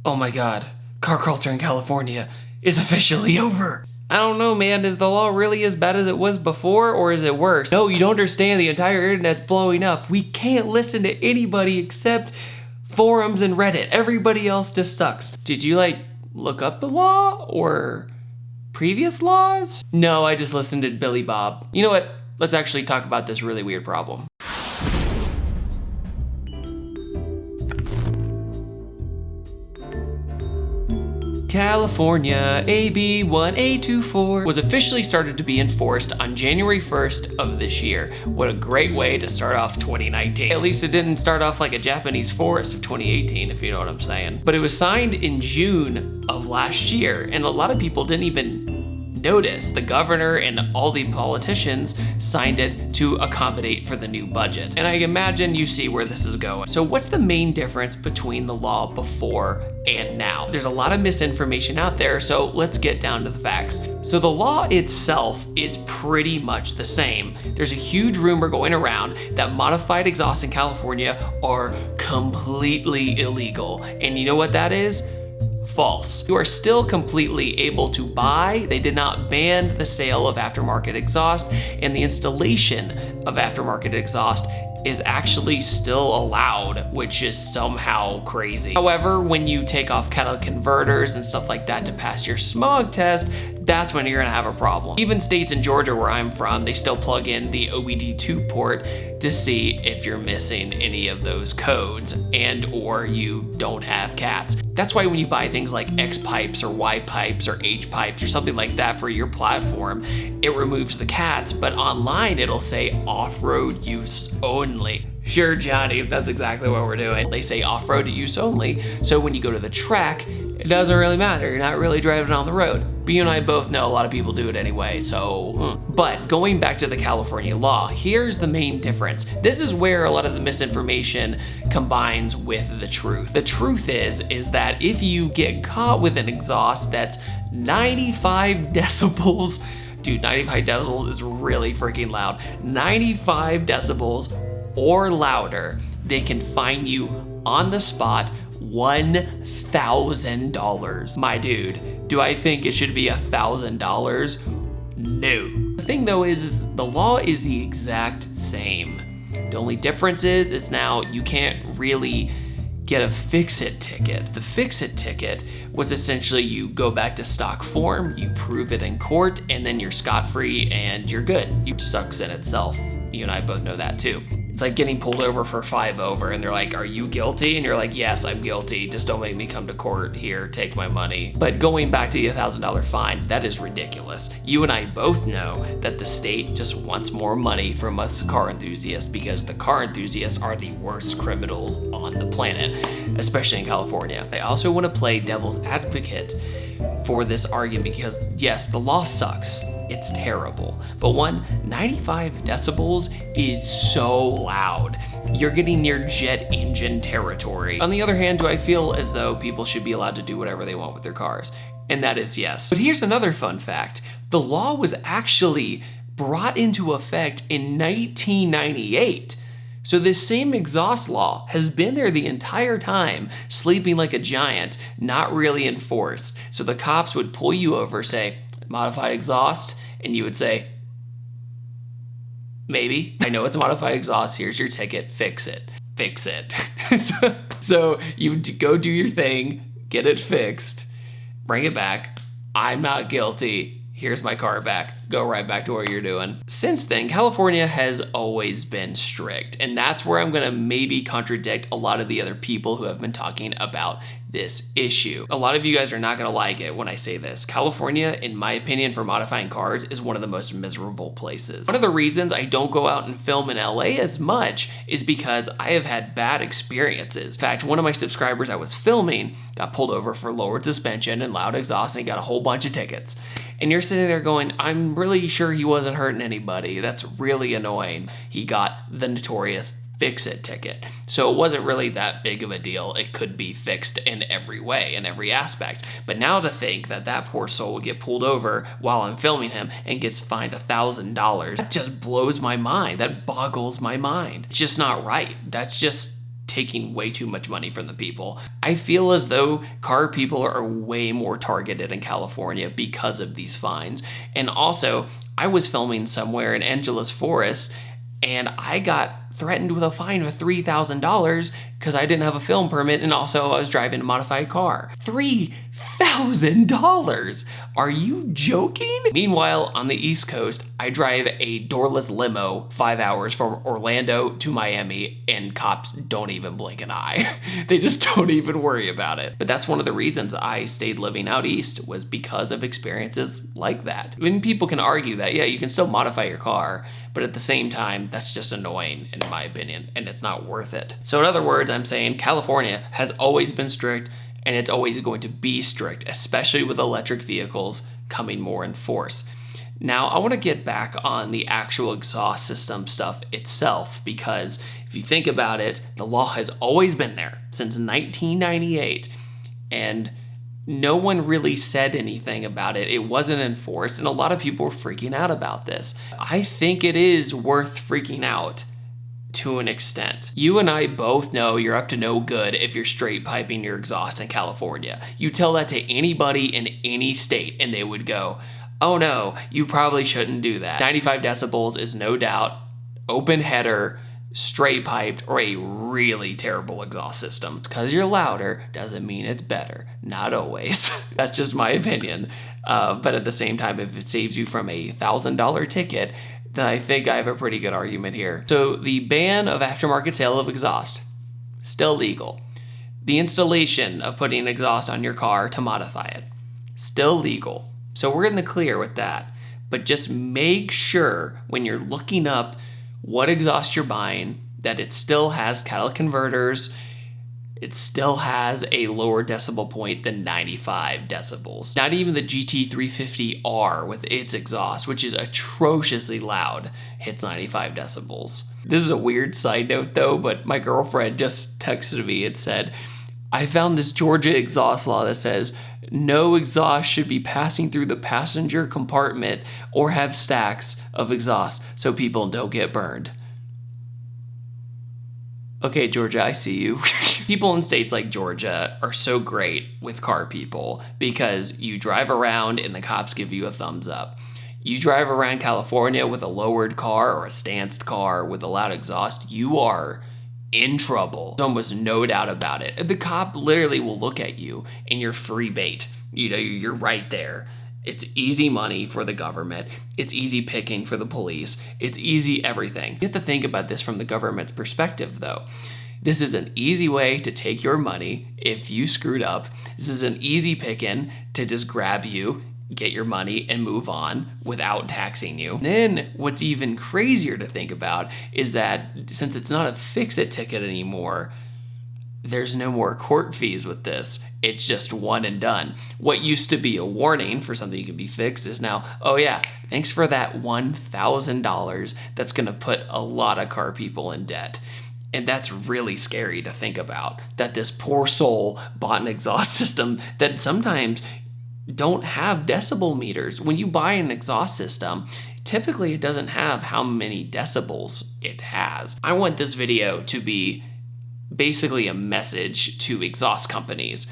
Oh my god, car culture in California is officially over. I don't know, man, is the law really as bad as it was before, or is it worse? No, you don't understand, the entire internet's blowing up. We can't listen to anybody except forums and Reddit. Everybody else just sucks. Did you like look up the law or previous laws? No, I just listened to Billy Bob. You know what? Let's actually talk about this really weird problem. California AB 1824 was officially started to be enforced on January 1st of this year. What a great way to start off 2019. At least it didn't start off like a Japanese forest of 2018, if you know what I'm saying. But it was signed in June of last year, and a lot of people didn't even notice. The governor and all the politicians signed it to accommodate for the new budget. And I imagine you see where this is going. So what's the main difference between the law before and now? There's a lot of misinformation out there, so let's get down to the facts. So the law itself is pretty much the same. There's a huge rumor going around that modified exhausts in California are completely illegal. And you know what that is? False. You are still completely able to buy. They did not ban the sale of aftermarket exhaust, and the installation of aftermarket exhaust is actually still allowed, which is somehow crazy. However, when you take off catalytic converters and stuff like that to pass your smog test, that's when you're gonna have a problem. Even states in Georgia where I'm from, they still plug in the OBD2 port to see if you're missing any of those codes and or you don't have cats. That's why when you buy things like X pipes or Y pipes or H pipes or something like that for your platform, it removes the cats, but online it'll say off-road use only. Sure, Johnny, that's exactly what we're doing. They say off-road use only, so when you go to the track, it doesn't really matter. You're not really driving on the road. But you and I both know a lot of people do it anyway, so. But going back to the California law, here's the main difference. This is where a lot of the misinformation combines with the truth. The truth is that if you get caught with an exhaust that's 95 decibels, dude, 95 decibels is really freaking loud. 95 decibels or louder, they can fine you on the spot $1,000. My dude, do I think it should be $1,000? No. The thing though is the law is the exact same. The only difference is now you can't really get a fix-it ticket. The fix-it ticket was essentially you go back to stock form, you prove it in court, and then you're scot-free and you're good. It sucks in itself. You and I both know that too. It's like getting pulled over for 5 over and they're like, are you guilty? And you're like, yes, I'm guilty. Just don't make me come to court here, take my money. But going back to the $1,000 fine, that is ridiculous. You and I both know that the state just wants more money from us car enthusiasts because the car enthusiasts are the worst criminals on the planet, especially in California. I also want to play devil's advocate for this argument because yes, the law sucks. It's terrible. But 95 decibels is so loud. You're getting near jet engine territory. On the other hand, do I feel as though people should be allowed to do whatever they want with their cars? And that is yes. But here's another fun fact. The law was actually brought into effect in 1998. So this same exhaust law has been there the entire time, sleeping like a giant, not really enforced. So the cops would pull you over, say, modified exhaust, and you would say, maybe. I know it's a modified exhaust, here's your ticket, fix it. Fix it. So you go do your thing, get it fixed, bring it back, I'm not guilty, here's my car back, go right back to what you're doing. Since then, California has always been strict, and that's where I'm gonna maybe contradict a lot of the other people who have been talking about this issue. A lot of you guys are not gonna like it when I say this. California, in my opinion, for modifying cars is one of the most miserable places. One of the reasons I don't go out and film in LA as much is because I have had bad experiences. In fact, one of my subscribers I was filming got pulled over for lowered suspension and loud exhaust and he got a whole bunch of tickets. And you're sitting there going, I'm really sure he wasn't hurting anybody. That's really annoying. He got the notorious fix-it ticket. So it wasn't really that big of a deal. It could be fixed in every way, in every aspect. But now to think that that poor soul would get pulled over while I'm filming him and gets fined $1,000, that just blows my mind. That boggles my mind. It's just not right. That's just taking way too much money from the people. I feel as though car people are way more targeted in California because of these fines. And also, I was filming somewhere in Angeles Forest and I got threatened with a fine of $3,000 because I didn't have a film permit, and also I was driving a modified car. $3,000! Are you joking? Meanwhile, on the East Coast, I drive a doorless limo 5 hours from Orlando to Miami, and cops don't even blink an eye. They just don't even worry about it. But that's one of the reasons I stayed living out east, was because of experiences like that. When people can argue that, yeah, you can still modify your car, but at the same time, that's just annoying in my opinion, and it's not worth it. So in other words, I'm saying California has always been strict, and it's always going to be strict, especially with electric vehicles coming more in force. Now, I want to get back on the actual exhaust system stuff itself, because if you think about it, the law has always been there since 1998, and no one really said anything about it. It wasn't enforced, and a lot of people were freaking out about this. I think it is worth freaking out to an extent. You and I both know you're up to no good if you're straight piping your exhaust in California. You tell that to anybody in any state and they would go, oh no, you probably shouldn't do that. 95 decibels is no doubt open header, straight piped, or a really terrible exhaust system. Because you're louder doesn't mean it's better. Not always. That's just my opinion. But at the same time, if it saves you from a $1,000 ticket, then I think I have a pretty good argument here. So the ban of aftermarket sale of exhaust, still legal. The installation of putting an exhaust on your car to modify it, still legal. So we're in the clear with that. But just make sure when you're looking up what exhaust you're buying, that it still has catalytic converters, it still has a lower decibel point than 95 decibels. Not even the GT350R with its exhaust, which is atrociously loud, hits 95 decibels. This is a weird side note though, but my girlfriend just texted me and said, I found this Georgia exhaust law that says no exhaust should be passing through the passenger compartment or have stacks of exhaust so people don't get burned. Okay, Georgia, I see you. People in states like Georgia are so great with car people because you drive around and the cops give you a thumbs up. You drive around California with a lowered car or a stanced car with a loud exhaust, you are in trouble. There's almost no doubt about it. The cop literally will look at you and you're free bait. You know, you're right there. It's easy money for the government. It's easy picking for the police. It's easy everything. You have to think about this from the government's perspective though. This is an easy way to take your money if you screwed up. This is an easy picking to just grab you, get your money, and move on without taxing you. Then what's even crazier to think about is that since it's not a fix-it ticket anymore, there's no more court fees with this. It's just one and done. What used to be a warning for something you can be fixed is now, oh yeah, thanks for that $1,000 that's gonna put a lot of car people in debt. And that's really scary to think about, that this poor soul bought an exhaust system that sometimes don't have decibel meters. When you buy an exhaust system, typically it doesn't have how many decibels it has. I want this video to be basically a message to exhaust companies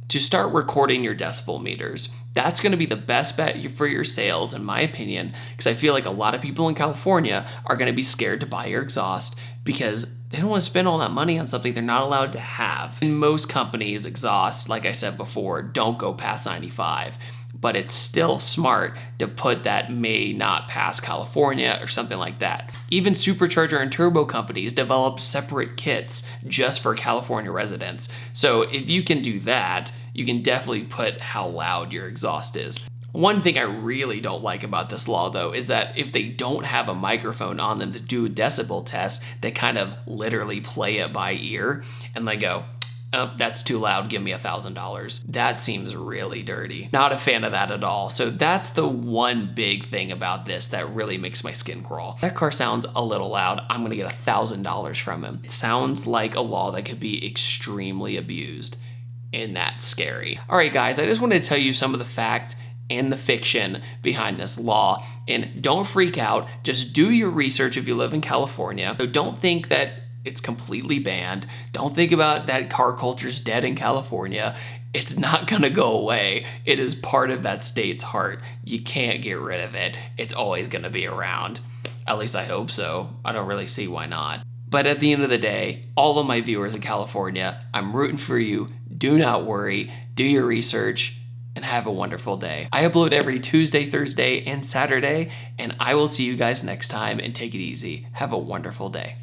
to start recording your decibel meters. That's going to be the best bet for your sales, in my opinion, because I feel like a lot of people in California are going to be scared to buy your exhaust because they don't want to spend all that money on something they're not allowed to have. In most companies, exhaust, like I said before, don't go past 95. But it's still smart to put that may not pass California or something like that. Even supercharger and turbo companies develop separate kits just for California residents. So if you can do that, you can definitely put how loud your exhaust is. One thing I really don't like about this law though is that if they don't have a microphone on them to do a decibel test, they kind of literally play it by ear and they go, oh, that's too loud, give me $1,000. That seems really dirty. Not a fan of that at all. So that's the one big thing about this that really makes my skin crawl. That car sounds a little loud. I'm gonna get $1,000 from him. It sounds like a law that could be extremely abused, and that's scary. All right, guys, I just wanted to tell you some of the fact and the fiction behind this law. And don't freak out, just do your research if you live in California. So don't think that It's completely banned. Don't think about that car culture's dead in California. It's not gonna go away. It is part of that state's heart. You can't get rid of it. It's always gonna be around. At least I hope so. I don't really see why not. But at the end of the day, all of my viewers in California, I'm rooting for you. Do not worry. Do your research and have a wonderful day. I upload every Tuesday, Thursday, and Saturday, and I will see you guys next time, and take it easy. Have a wonderful day.